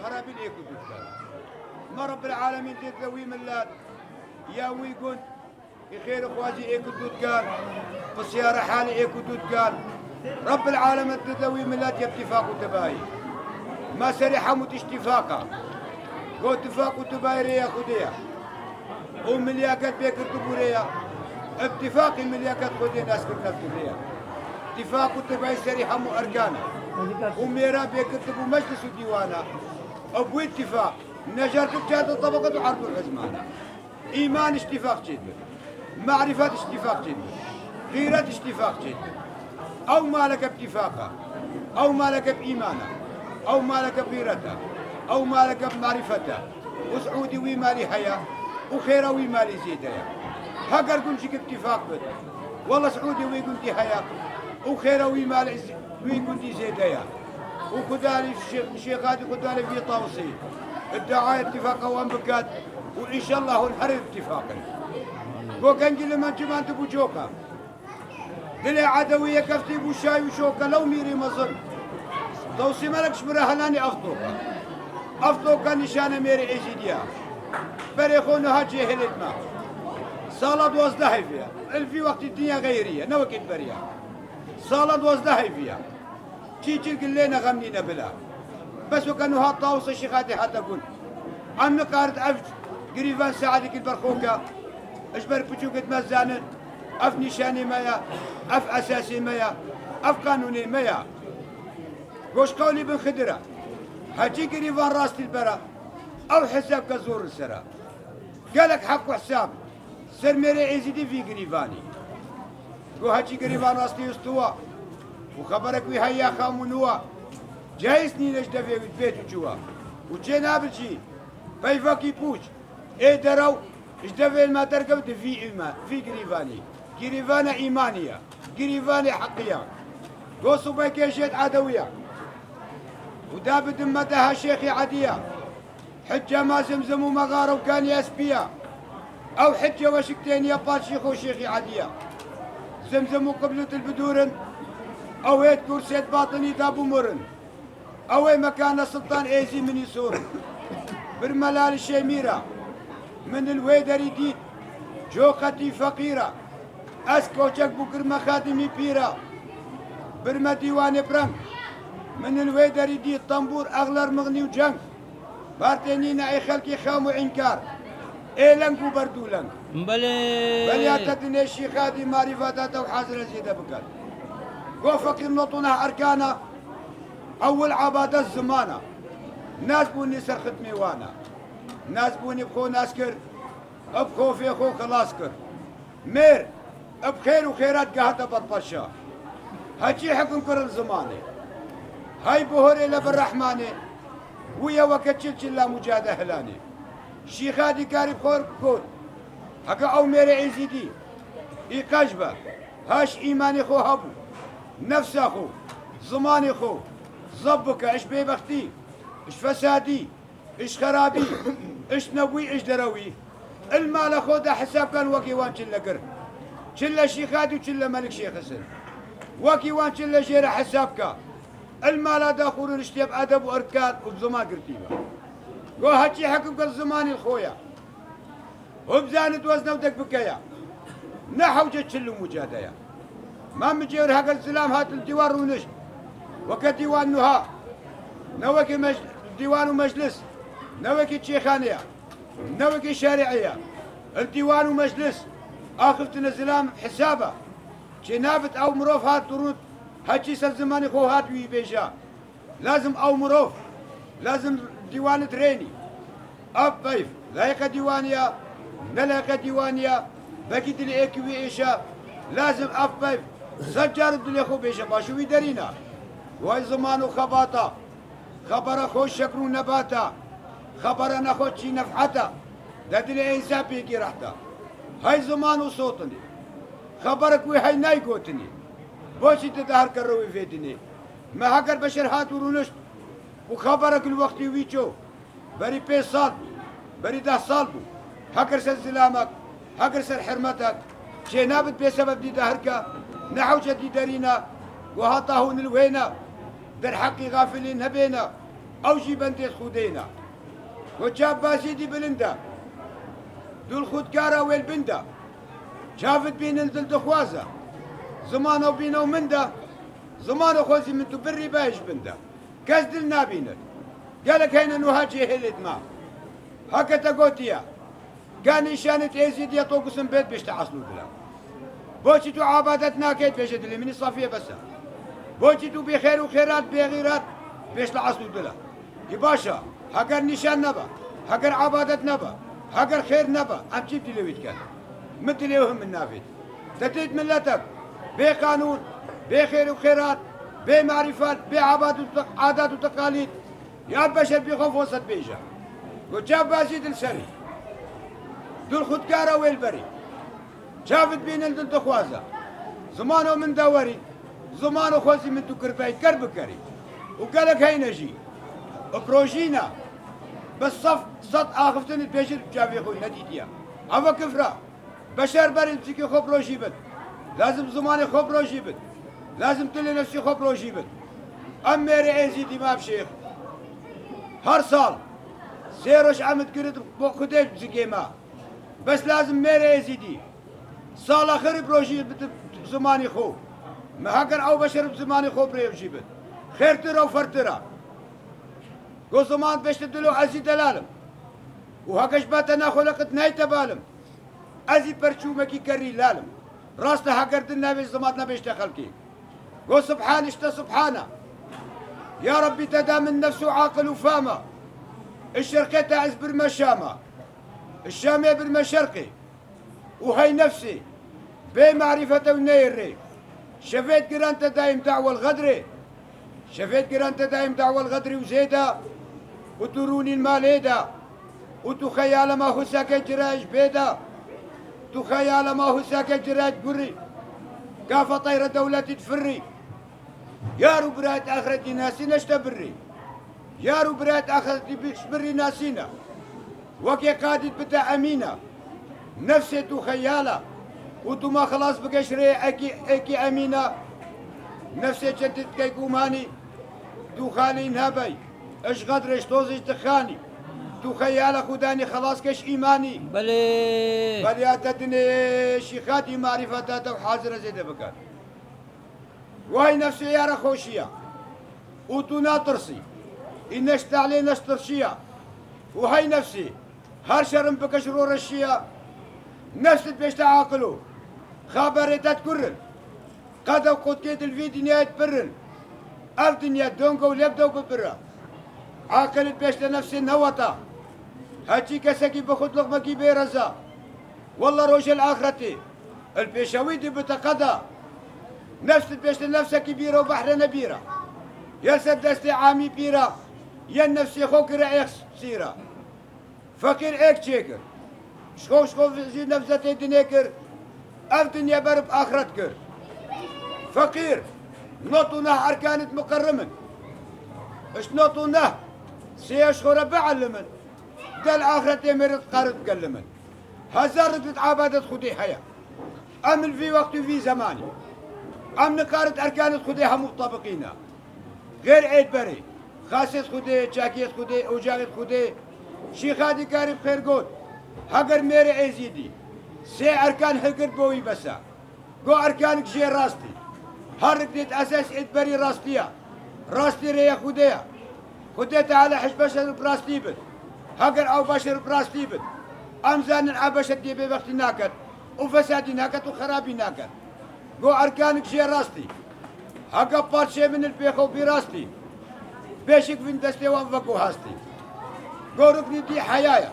خرابين ايكو دكان ما رب العالمين تتلوي ملات يا ويقول خير اخواتي ايكو دكان في السيارة حالي ايكو دكان رب العالمين تتلوي ملات يا اتفاق وتباي ما سريحة اتفاقا قو اتفاق وتباي ريا خديا وملياكات بيكر تبوريا اتفاقي ملياكات خديا ناس كتنا بتبريا اتفاق وتباي سريحة أركانا وميرا بيكتبوا مجلس وديوانا أبو اتفاق نجرت بجهة الطبقة وعرض الحزمانة إيمان اتفاق جدا معرفة اتفاق جدا غيرة اتفاق جدا أو مالك باتفاقه أو مالك بإيمانه أو مالك بغيرته أو مالك بمعرفته وسعودي ويمالي حياة وخيرة ويمالي زيدها هقر قلت اتفاق بد والله سعودي ويقولتي حياة وخيرة ويمالي ويقولتي زيدها وكذلك الشيخ هادي كذلك في طاوسي الدعاية اتفاقا وان بكات وإن شاء الله هو نحرر اتفاقا وكان جل ما جمان تبو جوكا دلي عدوية كفتي بو شاي وشوكا لو ميري مظل توصي ملك شمرهلاني أفضوكا نشانة ميري إيجيديا بريخون هاجي هلت ما صالة وزدهي فيها الفي وقت الدنيا غيرية نوكت بريا صالة وزدهي فيها تيجي لنا غمنينا بلا بس وكانوا هالطاوس الشيخاتي حتى أقول عم قارد أف قريبان ساعدك البرخوكة اجبر بجوكة مزانن أف نشاني مايا أف أساسي مايا أف قانوني مايا قوش قولي بن خدرة هاجي قريبان راس البرا أو حساب كزور السرا قالك حق وحساب سر ميري عزيدي في قريباني قو هاجي قريبان راستي استوى وخبرك ويهيا خامونوا جايسني ليش دفي بيت وجوا وجينا بالشي بيفاكي بوش ايه درو ايش دفي ما تركب في ايمان في قريباني قريبانا ايمانيه قريباني حقيه قوسوا بيكيشيت عدويه ودابد مدها شيخي عديه حجه ما زمزم ومغاره وكان يسبيا او حجه وشكتين يا شيخ وشيخي عديه زمزم وقبلة البدورن اويت كرسيت باطني دابو مرن اوي مكان السلطان ايزي من يسور برملال الشميرة من الويدر جديد جوقتي فقيرة اسكوشك بكر مخادمي بيرة برما ديوان برنك من الويدر جديد طنبور اغلر مغني وجنك بارتينينا اي خلقي خام وعنكار اي لنك وبردو لنك بلي تدني الشيخ هادي معرفاتها وحاضر زيادة بكال قو فقير نطونها أركانا أول عبادة الزمانة ناس بوني سر ختمي وانا ناس بوني بخو ناسكر بخو في خو خلاصكر مير بخير وخيرات قهدة بربشا هاتي حكم كر الزمانة هاي بهوري لبالرحمانة ويا وقت لا مجادة هلاني شيخ هادي كاري بخور بكون حكا أو ميري عزيدي إيقاجبة هاش إيماني خو هبو نفس اخو زماني خو زبك ايش بيبختي ايش فسادي ايش خرابي ايش نوي ايش دروي المال اخو ده حساب كان وكي وان شلا قر شلا شيخادي وشلا ملك شيخ حسن وكي وان شلا جيرة حسابك المال هذا اخو نشتيب ادب واركان وبزمان قرتيبه قو هاتي حكم الزماني الخويا وبزانت وزنه ودك بكيا نحو جت شلو مجادية ما مجيور حق السلام هات الديوان ونش وكديوان نها نوكي ديوان ومجلس نوكي شيخانية نوكي شارعية الديوان ومجلس آخرتنا السلام حسابه جنابت أو مروف هات درود هاتشي سلزماني خو هات وي بيجا لازم أو مروف لازم ديوان تريني أب ضيف لايقة ديوانية نلاقة ديوانية بكي دلي ايكي ويشا لازم أب ضيف سجار الدنيا خو بيشا باشو يدرينا واي زمانو خباطة خبر خوش شكرو نباتا خبر نخوش شي نفحتا دا دلي انسان بيكي رحتا هاي زمانو صوتني خبرك وي هاي ناي قوتني بوشي تدهر كروي فيدني ما هكر بشر هات ورونشت وخبرك الوقت ويشو بري 5 صال بري 10 صال بو هكر سر سلامك هكر سر حرمتك شي نابت بسبب دي دهركا نحوش دي دارينا وهطاهون الوينا در حقي غافلين هبينا او جي بنديت خودينا وجاب باسيدي بلندا دول خودكارا والبندا شافت بين نزل دخوازة زمانو بينو مندا زمانو خوزي من تبري بايش بندا كازدلنا بينت قالك هنا نهاجي هلت ما هكا تقوتيا كان إشانة إيزيد يطوق سن بيت بيش تحصلوا دلا بوشي تو عبادتنا كيت بيش دلي من الصافية بس بوشي تو بخير وخيرات بغيرات بيش تحصلوا دلا يباشا هكا نشان نبا هكا عبادت نبا هكا خير نبا أم جيب تلويت كان مثل وهم النافذ تتيت ملتك بقانون بخير وخيرات بمعرفات بعادات وتقاليد يا البشر بيخوف وسط بيجا وجاب باسيد السري دول خدكارة والبري شافت بين الدل تخوازة زمانه من دوري زمانه خوزي من تكرباي كرب كري وقالك هاي نجي بروجينا بالصف صد آخفتن البشر جابي خوي نديتيا عفا كفرة بشر بري بسيكي خو بروجي بد لازم زماني خو بروجي بد لازم تلي نفسي خو بروجي بد أم ميري عيزي دي ما بشيخ هر سال سيروش عمد كرد بخديش بسيكي ما بس لازم ميري يزيدي سال آخر بروجي بزماني خو ما هكر أو بشر بزماني خو بريوجي بد خير ترى وفر ترى قو زمان بيش تدلو عزي دلالم وهكش باتنا خلقت نايت بالم عزي برشو مكي كري لالم راسنا هكر دلنا بيش زماننا بيش تخلقي قو سبحان اشتا سبحانه يا ربي تدام النفس عاقل وفامه الشرقية تعز بالمشامة الشامية بالمشرقي وهي نفسي بمعرفة ونيري شفيت قرانت دايم دعوة الغدري شفيت قرانت دايم دعوة الغدري وزيدا وتروني الماليدا وتخيال ما هو ساكت جراج بيدا تخيال ما هو ساكت جراج قري كافة طيرة دولتي تفري يا رب رايت آخرتي ناسي نشتبري يا رب رايت آخرتي بيشبري ناسينا وكي قادت بتا أمينة نفسي تو خيالة وتو ما خلاص بقاش ري اكي أمينة نفسي جنتت كي قوماني تو خالي نهبي اش غدرش توزش تخاني تو خيالة خداني خلاص كش إيماني بلي أتدني شيخاتي معرفتها وحاضرة زيادة بكار وهي نفسي يا رخوشية وتو ناطرسي إنش تعلي نشترشية وهي نفسي هر شرم بكشرور الشيا نفس بيش تعاقلوا خبرت تكرن قد قد كيد الفيديو نهاية برن الدنيا دونكو لبدو ببرا عاقلت بيش لنفسي نوطا هاتي كسكي بخد لغمة كي بيرزا والله روش الآخرتي البيشاوي دي بتقضى نفس بيش لنفسك كبيرة وبحر نبيرة يلسد دستي عامي بيرة ين نفسي خوك رأيك سيرة فقير ايك تشيكر شخو في نفسه دنيكر الدنيا برب آخرتكر فقير نوطونه أركانت مقرمن اش نوطونه سيشخو ربع علمن قال آخرتي مرد قارد قلمن هزارت عبادة خدي حياة أمن في وقت في زماني أمن قارد أركانت خديها مطابقين غير عيد بري خاصيت خدي شاكيت خدي أوجاغت خدي شيخادي كارب خير قول هقر ميري عزيدي سي أركان هقر بوي بسا قو أركانك جي راستي هرق ديت أساس إدبري راستيا راستي ريا خديا خديت على حش بشر براستي بد هقر أو بشر براستي بد أمزان العبشة دي بوقت ناكد وفسادي ناكد وخرابي ناكد قو أركانك جي راستي هقا بارشي من البيخو براستي بيشك من دستي وانفقو هاستي قوركني دي حيايا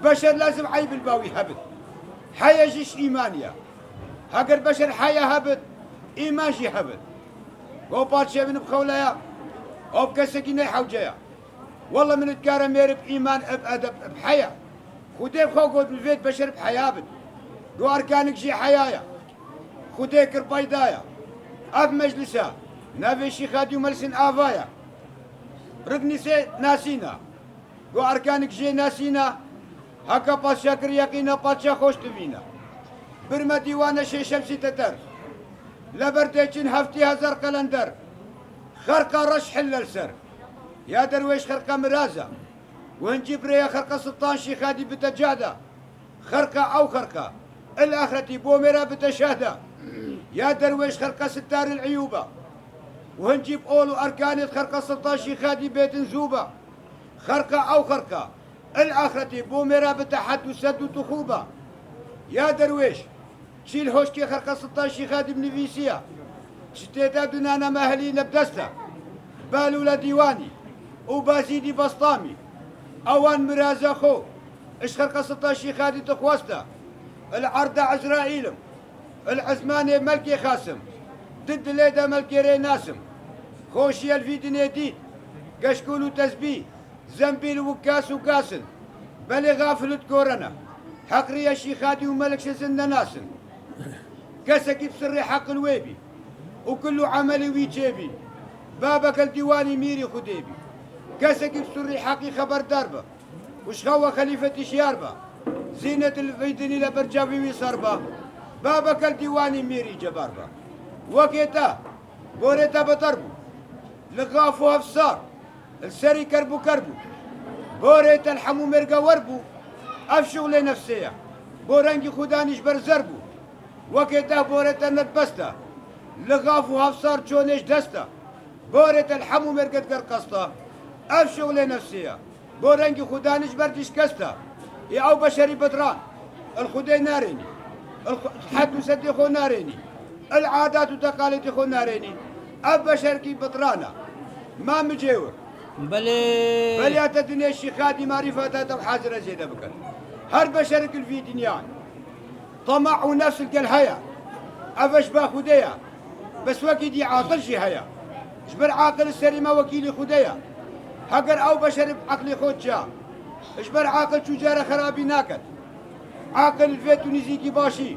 بشر لازم عيب الباوي هبت حيا جيش إيمانيا هقر بشر حيا هبت إيمان جي هبت قو باتشي من بخولايا أو بكسكيني حوجيا والله من تكارم مير بإيمان بأدب بحيا خدي بخو قود بالفيت بشر بحيا بت قو أركانك جي حيايا خدي كربايدايا أف مجلسا نافي شيخاتي وملسن آفايا رقني سي ناسينا قو أركانك جي ناسينا هكا باشا كرياقينا باشا خوش تبينا برما ديوانا شي شمسي تتر لبرتيشن هفتي هزار قلندر خرقا رش حل السر يا درويش خرقة مرازة ونجيب ريا خرقة سلطان شيخ هادي بتجادة خرقة أو خرقة الآخرة بوميرا بتشهدة يا درويش خرقة ستار العيوبة وهنجيب أولو أركانة خرقة سلطان شيخ هادي بيت نزوبة خرقة أو خرقة الآخرة بوميرا بتحد وسد وتخوبة يا درويش شيل هوشكي خرقة سلطان شيخ هادي بن فيسيا شتيتا أنا مهلين بدسته بالولا ديواني وبازيدي بسطامي اوان مرازا خو اشخرقة 16 خادي تخوسته العرضة عزرائيلم العزماني ملكي خاسم ضد ليدا ملكي ريناسم خوشي الفيدني ديد قشكول تسبي زنبيل وكاس وكاسن بلي غافلة كورونا حقرية شيخادي وملك شزن ناسن كسكي بسري حق الويبي وكله عملي ويجيبي بابك الديواني ميري خديبي كسك بسري حقي خبر دربه وشخوى خليفة شياربه زينة الفيدني لبرجافي ويصربه بابك الديواني ميري جباربه وكيتا بوريتا بطربو لغافو افصار السري كربو كربو بوريتا الحمو مرقا وربو افشغل نفسيه بورنجي خدانيش برزربو وكيتا بوريتا نتبستا لغافو افصار جونيش دستا بوريتا الحمو مرقا قرقستا الشغل نفسية بورنجي خدانش بردش كستا يا أو بشري بدران الخدي ناريني الحد وسدي خو ناريني العادات وتقاليد خو ناريني البشر بدرانا ما مجيور بلي الدنيا الشيخاتي معرفتها وحاضرة زيادة بكر هر بشر كل في دنيان طمع ونفس الهيا أفش باخديا بس وكيدي عاقل شي هيا جبر عاقل السريمة وكيلي خديا هقر او بشر بعقلي خود جا اجبر عاقل تجارة خرابي ناكد عاقل الفيت ونزيكي باشي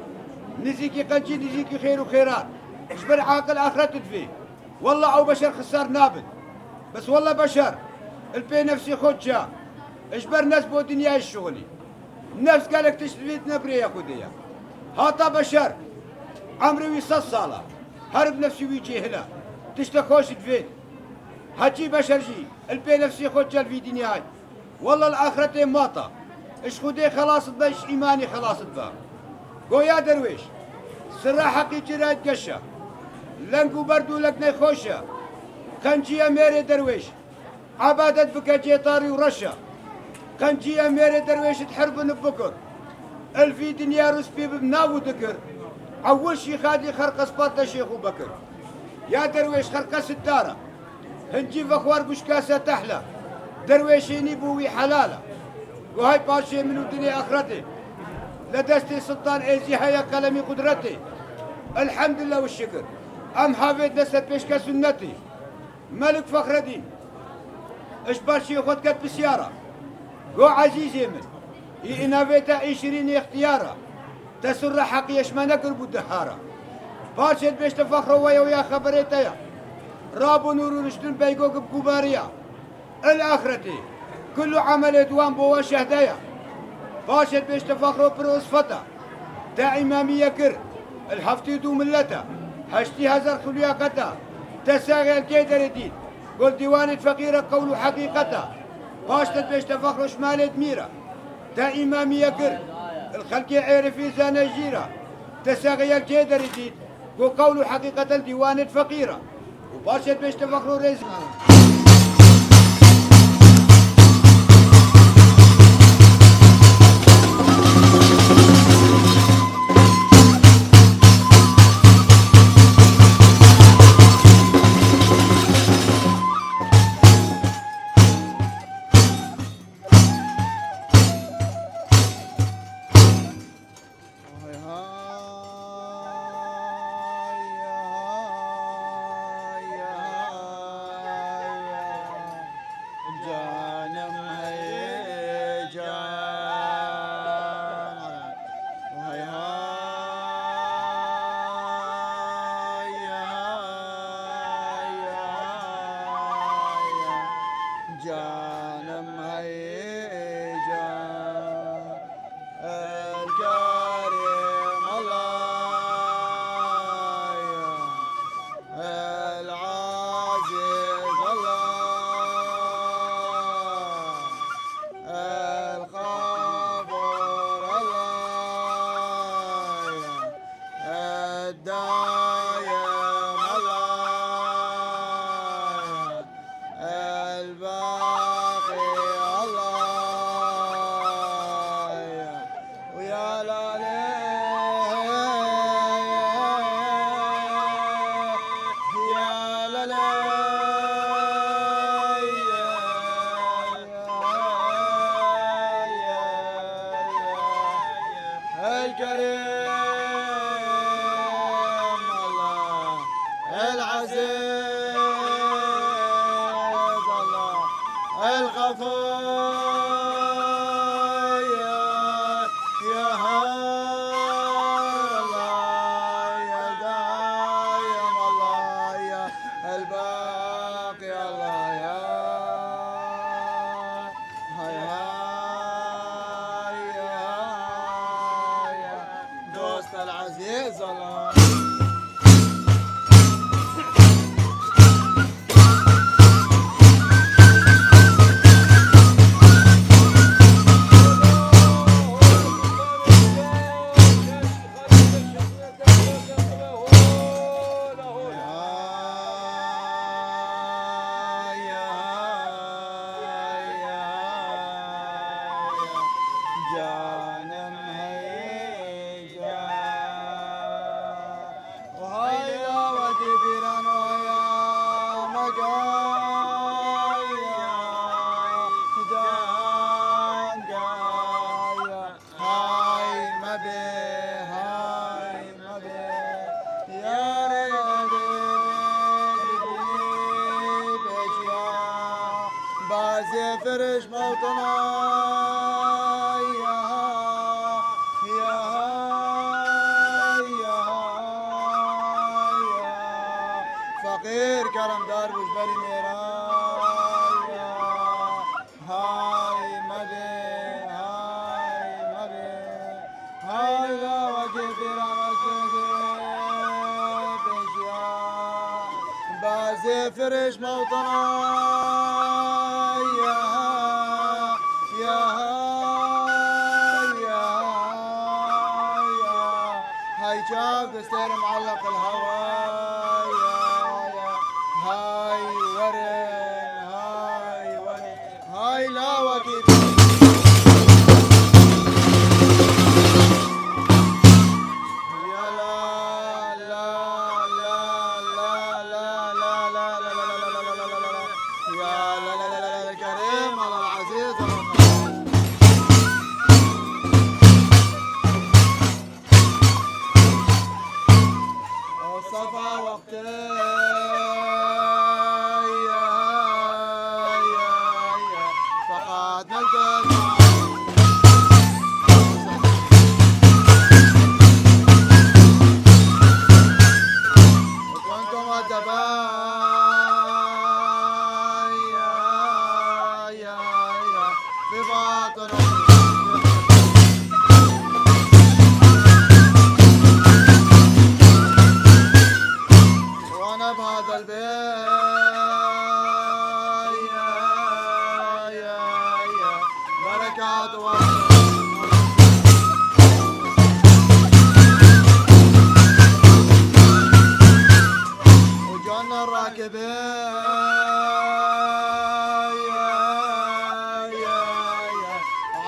نزيكي قنجي نزيكي خير وخيرات اجبر عاقل اخرت تفي والله او بشر خسار نابد بس والله بشر البي نفسي خود جا اجبر ناس بو دنيا الشغلي نفس قالك تشتفيت نبري يا خديا هاتا بشر عمري ويصل صالة هرب نفسي ويجي هلا تشتكوش تفيت هاتي بشرجي البي نفسي خود جال في دنياي والله الآخرة ماطا اش خدي خلاص باش إيماني خلاص با قو يا درويش سر حقيقي رايت قشة لنقو بردو لك خوشة خنجي ميري درويش عبادت بك جيطاري ورشة خنجي ميري درويش تحربن ببكر الفي دنيا رسبي بمناو ذكر أول شي خادي خرق سباطة شيخ بكر يا درويش خرق ستارة هنجي فخوار بشكاسة تحلى درويشيني بوي حلالة وهاي باشي منو دنيا اخرتي لدستي سلطان ايزي هيا قلمي قدرتي الحمد لله والشكر ام حافظ دست بيشكا سنتي ملك فخر الدين اش باشي خد كت بسيارة قو عزيزي من ينافيتا 20 اختيارة تسر حقي يشمنا قربو الدهارة باشي بيش تفخر ويا خبريتيا رابو نور رشدن بيقوق بكوباريا الآخرتي كل عمل دوام بوا شهدايا باشد بيش تفخروا بروس فتا تا إمامية كر الحفتي دو ملتا هشتي هزار خلياقتا تساغي الكيدر دين قول ديوان الفقيرة قول حقيقتا باشد بيش تفخروا شمال دميرة تا إمامية كر الخلق عرفي زانا جيرة تساغي الكيدر دين قول حقيقة ديوان الفقيرة وباشد بيش تفخروا رزق العزيز الله فرش موطنا فقير كرم دار بجبري ميرايا هاي مبي هاي لا وقف راسك بشيا بازي فرش موطنا شاف دستير معلق الهوايا هاي ورن هاي لا وقت يا لا لا لا لا لا لا لا لا يا لا لا لا الكريم على العزيز صفا وقتي فقد نلقى وكنتم الدبايا في باطن بهذا البيت بركات وجن الراكبين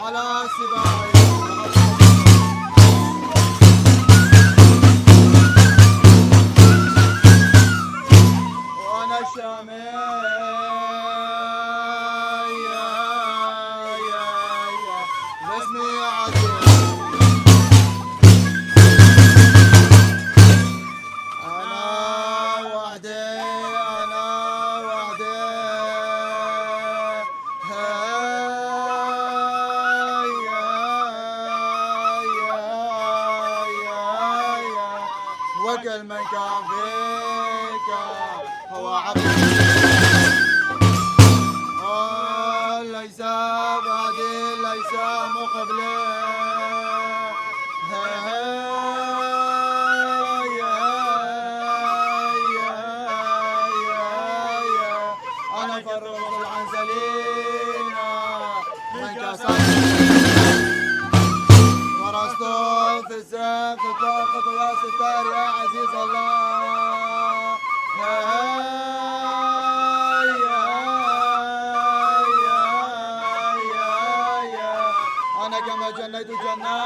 على السبايا وكل من كان فيك هو عبد ليس بعدي ليس مقبلي أنا فرغ العنزلين من كسر ورسته في الزين في الطاقة يا ستار يا عزيز الله أنا كما جنيت جنة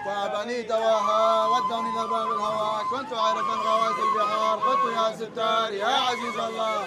فأبني دواها ودوني لباب الهوى كنت عارفا غواز البحار قلت يا ستار يا عزيز الله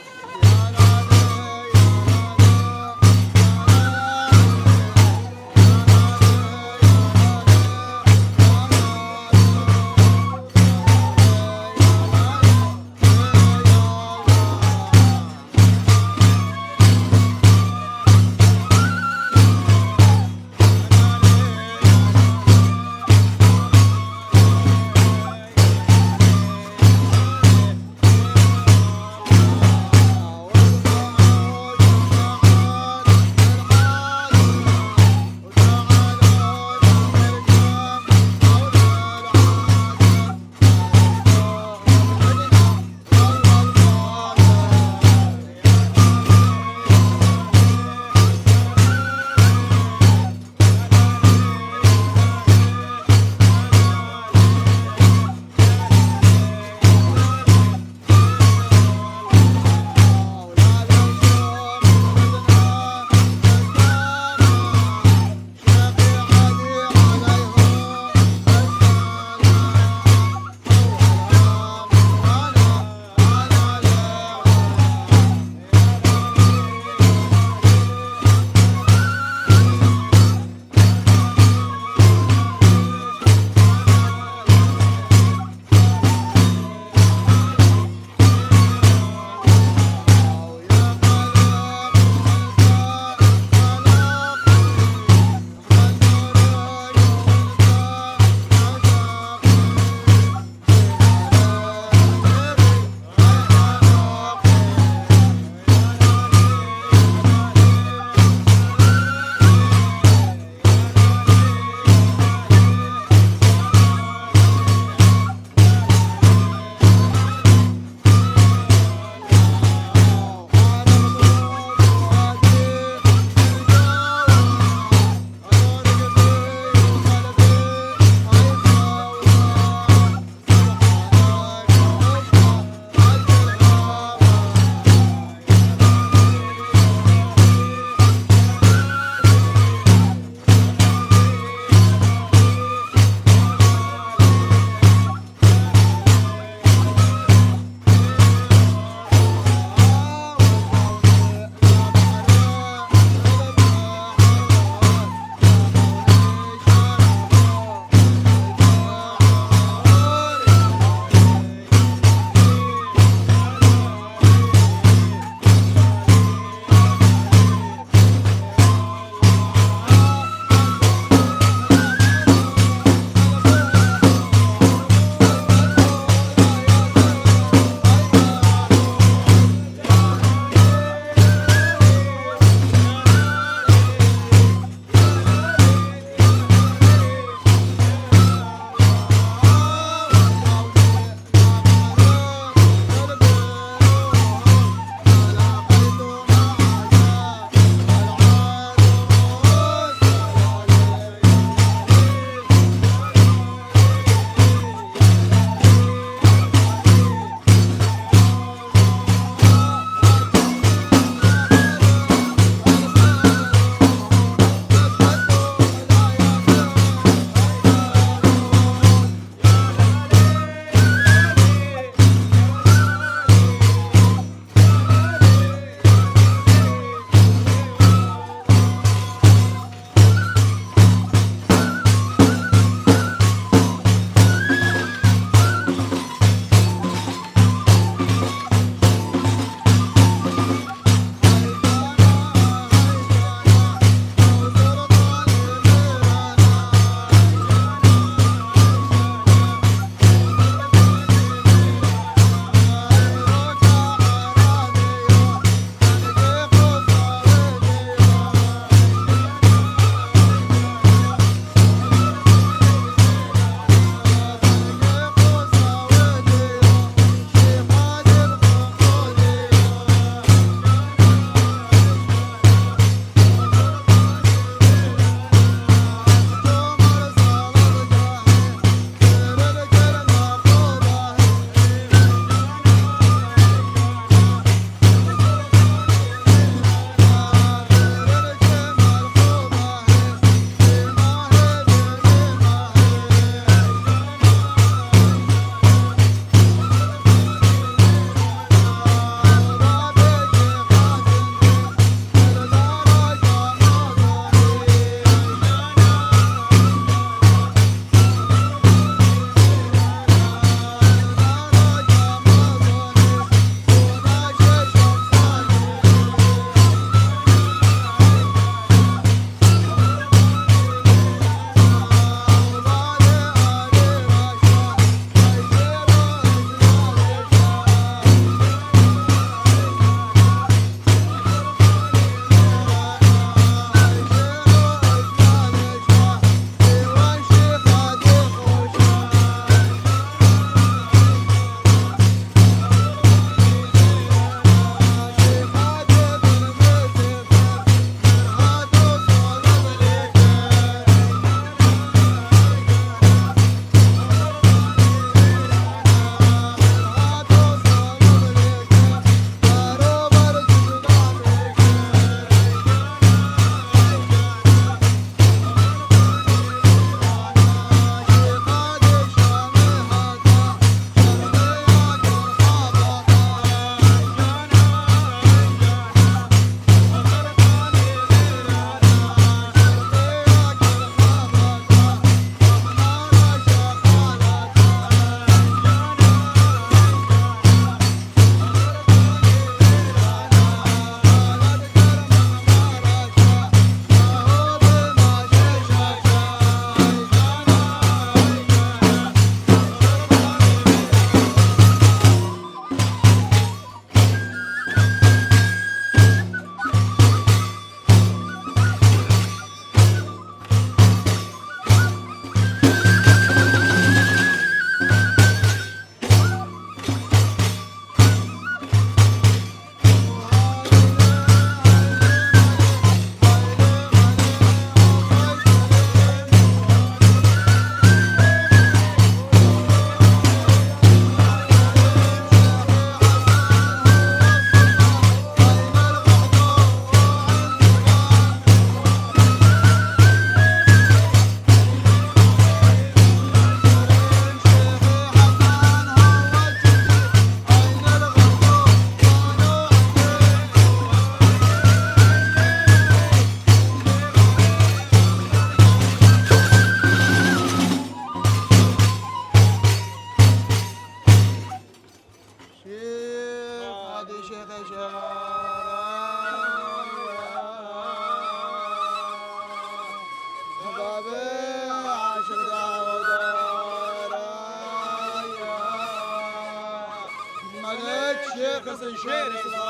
خسن شير يا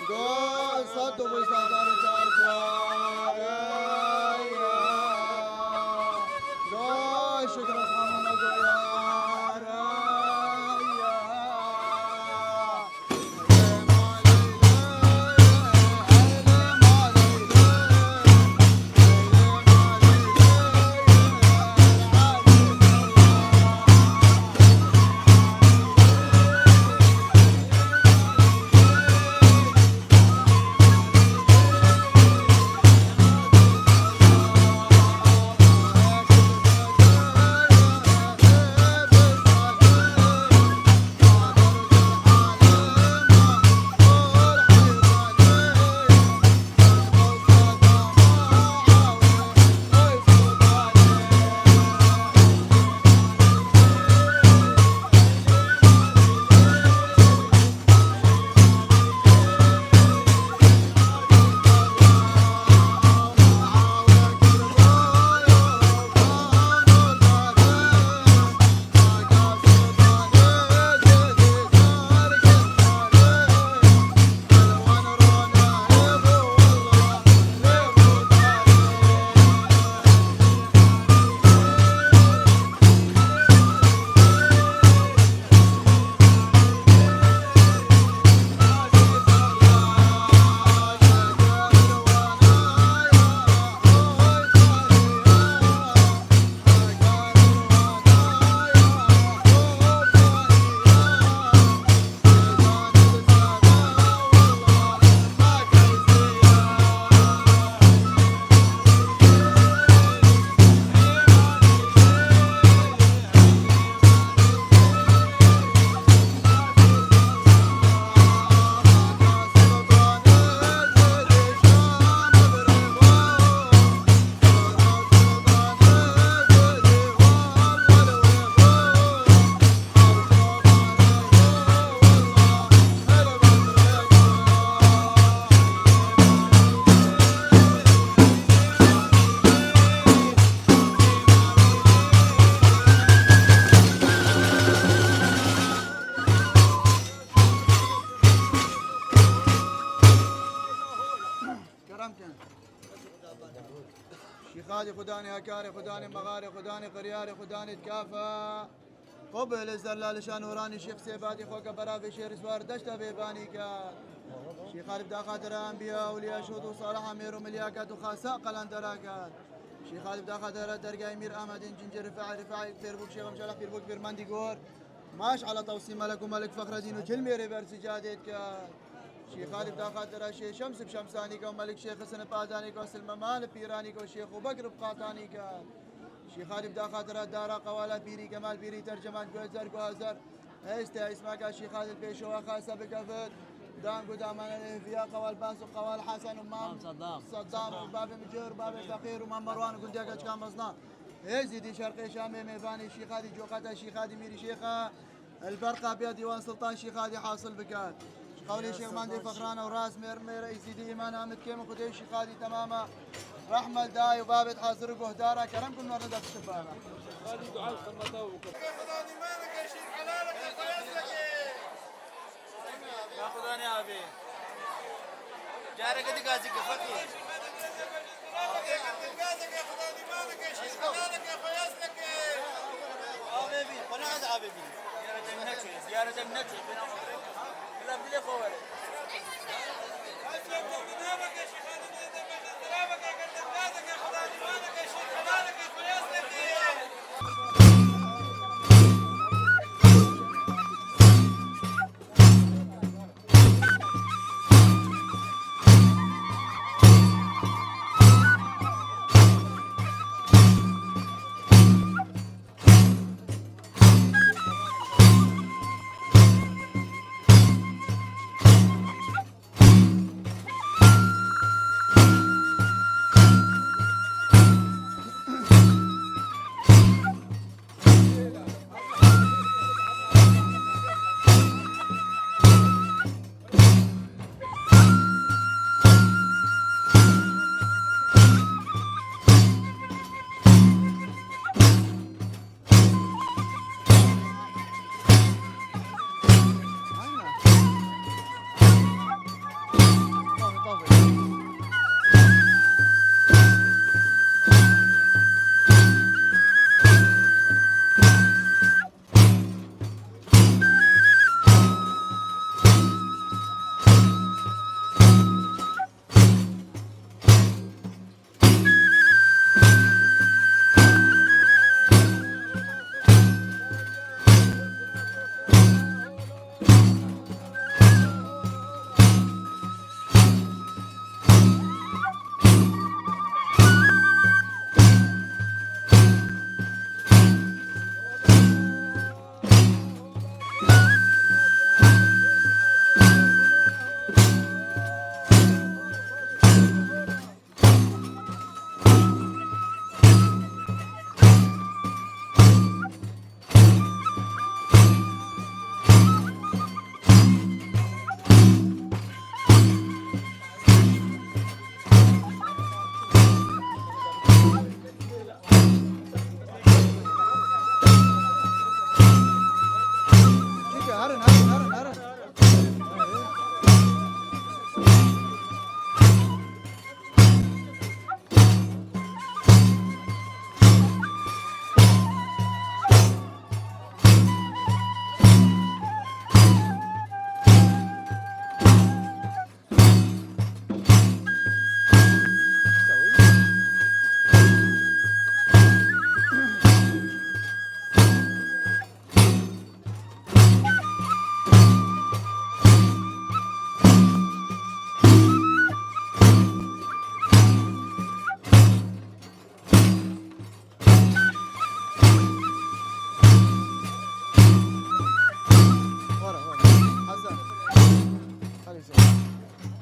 دو صد وسادار جاركوار دو شكر خامنا دويار شيخادي خداني هكاري خداني مغاري خداني قرياري خداني تكافى قبل الزلال شان وراني شيخ سيبادي خوك برافي شير سوار دشتا بيباني كا شيخالي بدا خاطر انبياء وليا شهود وصالح امير وملياكات وخاساء قلان دراكات شيخالي بدا خاطر درقا امير امد جنجر رفاعي بيربوك شيخ مشالح بيربوك بيرماندي قور ماش على توصي ملك وملك فخر دين وجلمي ريبر سجادت كات شيخالي بدا خاطر شيخ شمس بشمساني كا وملك شيخ حسن باداني كا وسلم مال بيراني كا وشيخ وبكر بقاطاني كا شيخالي بدا خاطر دارا قوالا بيري كمال بيري ترجمان جوزر جوزر هستا اسمك شيخالي البيشوا خاصة بكفت دام قدامان الانفياء قوال باس وقوال حسن ومام صدام وباب مجور باب فقير ومام مروان قلت لك كان مصنع هزيدي شرقي شامي ميباني شيخادي جوقتا شيخادي ميري شيخا البرقة بيا ديوان سلطان شيخادي حاصل بكات قولي شيخ ماندي فخرانة وراس مير يزيدي إيمان أمد كيم وخدي شيخادي تماما رحمة الداي وبابت حاصر وهدارة كرمكم نور ندى في الشبانة هذه دعاء خلنا خذاني مالك يا شيخ حلالك يا فيصلك يا خذاني يا أبي جارك دي قاسك فقير قازك يا خذاني مالك يا شيخ حلالك يا فيصلك حبيبي قناعة حبيبي زيارة النجوى بنا مغرب لا بدي خوالي أسلم قدامك يا شيخ سلامك يا قدام قازك يا خذاني مالك يا شيخ حلالك يا فيصلك خلي يسوي